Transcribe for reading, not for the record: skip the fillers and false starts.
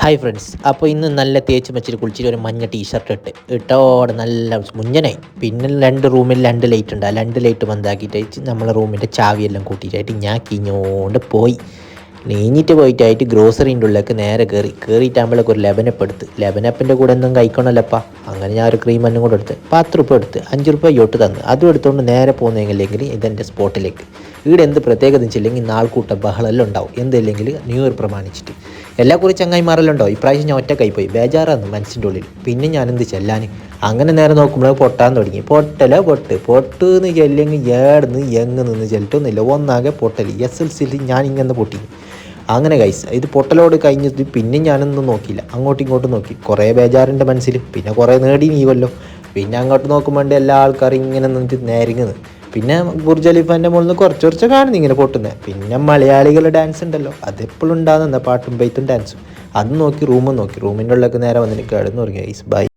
Hi friends, അപ്പോൾ ഇന്ന് നല്ല തേച്ച് വെച്ചിട്ട് കുളിച്ചിട്ട് ഒരു മഞ്ഞ ടീഷർട്ട് ഇട്ടോടെ നല്ല മുഞ്ഞനായി. പിന്നെ 2 റൂമിൽ 2 ലൈറ്റ് ഉണ്ട്. ആ 2 ലൈറ്റ് ബന്ധാക്കിയിട്ട് നമ്മളെ റൂമിൻ്റെ ചാവിയെല്ലാം കൂട്ടിയിട്ടായിട്ട് ഞാൻ കിഞ്ഞോണ്ട് പോയി. നീഞ്ഞിട്ട് പോയിട്ടായിട്ട് ഗ്രോസറിൻ്റെ ഉള്ളിലേക്ക് നേരെ കയറിയിട്ടാകുമ്പോഴേക്ക് ഒരു ലെബനപ്പിൻ്റെ കൂടെ ഒന്നും കഴിക്കണമല്ലപ്പാ. അങ്ങനെ ഞാൻ ഒരു ക്രീം എന്നും കൂടെ എടുത്ത് 10 രൂപ എടുത്ത് 5 രൂപ ഇട്ട് തന്നു. അതും എടുത്തുകൊണ്ട് നേരെ പോകുന്നെങ്കിൽ ഇതെൻ്റെ സ്പോട്ടിലേക്ക്. ഇവിടെ എന്ത് പ്രത്യേകത വെച്ചില്ലെങ്കിൽ നാൾക്കൂട്ട ബഹളമെല്ലാം ഉണ്ടാവും. എന്തില്ലെങ്കിൽ ന്യൂ ഇയർ പ്രമാണിച്ചിട്ട് എല്ലാ കുറി ചങ്ങായിമാരെല്ലാം ഇപ്രാവശ്യം ഞാൻ ഒറ്റക്കായി പോയി. ബേജാറാന്ന് മനസ്സിൻ്റെ ഉള്ളിൽ. പിന്നെ ഞാനെന്ത് ചെല്ലാൻ അങ്ങനെ നേരെ നോക്കുമ്പോൾ പൊട്ടാൻ തുടങ്ങി. പൊട്ടെന്ന് ചെല്ലെങ്കിൽ ഏടുന്ന് എങ്ങ് നിന്ന് ചെല്ലിട്ടൊന്നുമില്ല. ഒന്നാകെ പൊട്ടൽ. SLCയിൽ ഞാൻ ഇങ്ങനെ പൊട്ടി. അങ്ങനെ ഗൈസ്, ഇത് പൊട്ടലോട് കഴിഞ്ഞിട്ട് പിന്നെ ഞാനൊന്നും നോക്കിയില്ല. അങ്ങോട്ടും ഇങ്ങോട്ടും നോക്കി. കുറേ ബേജാറിൻ്റെ മനസ്സിൽ. പിന്നെ കുറേ നേടി നീവല്ലോ. പിന്നെ അങ്ങോട്ട് നോക്കുമ്പോൾ എല്ലാ ആൾക്കാരും ഇങ്ങനെ നിന്നിട്ട് നേരിങ്ങുന്നു. പിന്നെ ബുർജ് ഖലീഫാൻ്റെ മുകളിൽ നിന്ന് കുറച്ച് കാണുന്നു ഇങ്ങനെ പൊട്ടുന്നത്. പിന്നെ മലയാളികളുടെ ഡാൻസ് ഉണ്ടല്ലോ, അതെപ്പോഴും ഉണ്ടാകുന്ന പാട്ടും ബൈത്തും ഡാൻസും. അത് നോക്കി റൂമിൻ്റെ ഉള്ളിലേക്ക് നേരെ വന്നിട്ട് കിടന്നു തുടങ്ങി ഗൈസ്. ബൈ.